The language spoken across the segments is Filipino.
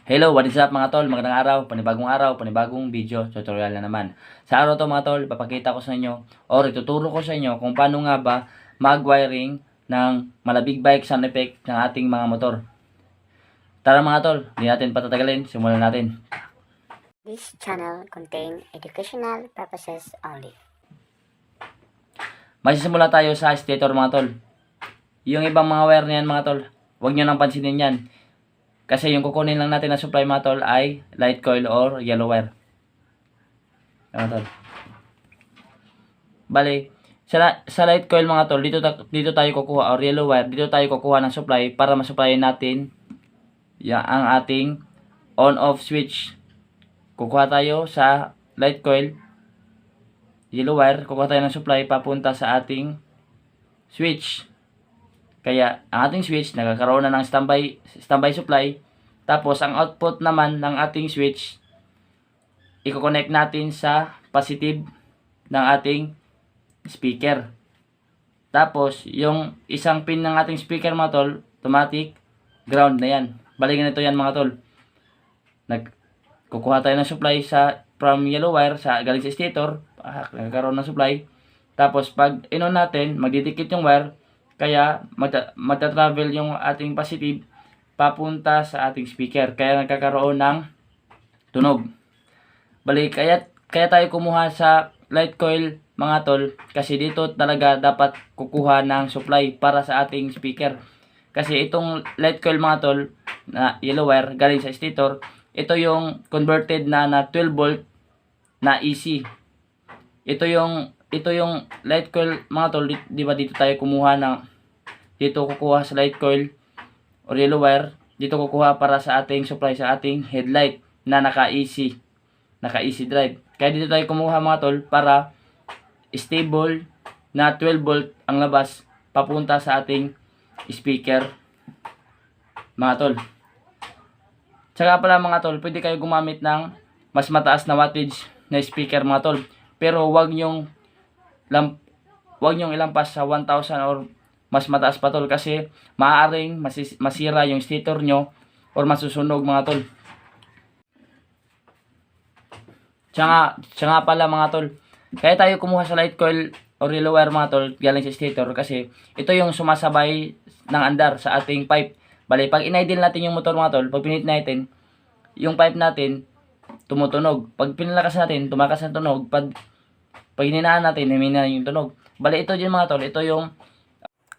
Hello, what is up mga tol? Magandang araw, panibagong video tutorial na naman. Sa araw to mga tol, ipapakita ko sa inyo or ituturo ko sa inyo kung paano nga ba mag-wiring ng malabig bike sound effect ng ating mga motor. Tara mga tol, hindi natin patatagalin, simulan natin. This channel contain educational purposes only. Magsisimula tayo sa stator mga tol. Yung ibang mga wire niyan mga tol, huwag nyo nang pansinin yan. Kasi yung kukunin lang natin na supply mga tol ay light coil or yellow wire. Mga tol. Bali, sa light coil mga tol, dito tayo kukuha or yellow wire, dito tayo kukuha ng supply para masupplyan natin ang ating on-off switch. Kukuha tayo sa light coil, yellow wire, kukuha tayo ng supply papunta sa ating switch. Kaya ang ating switch nagkakaroon na ng standby supply. Tapos ang output naman ng ating switch i-connect natin sa positive ng ating speaker. Tapos yung isang pin ng ating speaker mga tol, automatic ground na yan. Bali ganito yan mga tol. Kukuha tayo ng supply from yellow wire galing sa stator, nagkakaroon ng supply. Tapos pag inon natin, magdidikit yung wire. Kaya magta-travel yung ating positive papunta sa ating speaker. Kaya nagkakaroon ng tunog. Bali, kaya tayo kumuha sa light coil mga tol. Kasi dito talaga dapat kukuha ng supply para sa ating speaker. Kasi itong light coil mga tol na yellow wire galing sa stator, ito yung converted na 12 volt na AC. Ito yung light coil mga tol, di ba dito tayo kumuha dito kukuha sa light coil or yellow wire, dito kukuha para sa ating supply sa ating headlight na naka-AC drive. Kaya dito tayo kumuha mga tol para stable na 12 volt ang labas papunta sa ating speaker mga tol. Tsaka pala mga tol, pwede kayo gumamit ng mas mataas na wattage na speaker mga tol. Pero wag nyong ilampas sa 1,000 or mas mataas pa tol, kasi maaaring masira yung stator nyo or masusunog mga tol. Tsaka pala mga tol, kaya tayo kumuha sa light coil or yellow wire mga tol galing sa stator kasi ito yung sumasabay ng andar sa ating pipe. Bali, pag in-idle natin yung motor mga tol, pag pinit natin, yung pipe natin tumutunog. Pag pinalakas natin, tumakas ang tunog. Pag hininaan natin, humina yung tunog. Bali, ito din mga tol, ito yung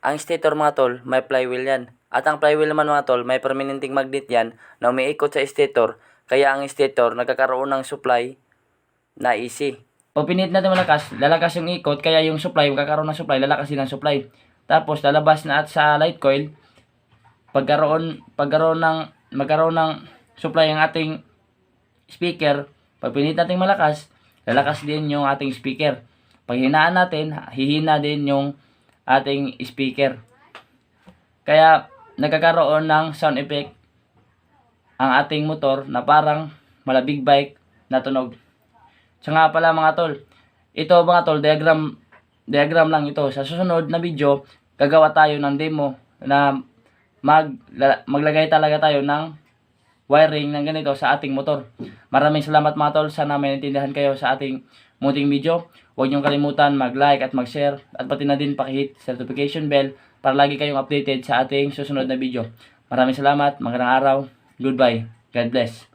ang stator mga tol, may flywheel yan. At ang flywheel naman mga tol, may permanenteng magnet yan na umiikot sa stator. Kaya ang stator nagkakaroon ng supply na AC. Pag pinit natin malakas, lalakas yung ikot, kaya yung supply, magkakaroon ng supply, lalakas din ang supply. Tapos lalabas na at sa light coil, magkaroon ng supply ang ating speaker. Pag pinit natin malakas, lalakas din yung ating speaker. Pag hinaan natin, hihina din yung ating speaker. Kaya nagkakaroon ng sound effect ang ating motor na parang malabig bike na tunog. So nga pala mga tol, ito mga tol, diagram lang ito. Sa susunod na video, gagawa tayo ng demo na maglagay talaga tayo ng wiring ng ganito sa ating motor. Maraming salamat mga tol, sana may naintindihan kayo sa ating munting video. Huwag niyong kalimutan mag-like at mag-share at pati na din pakihit sa notification bell para lagi kayong updated sa ating susunod na video. Maraming salamat, magandang araw, goodbye, God bless.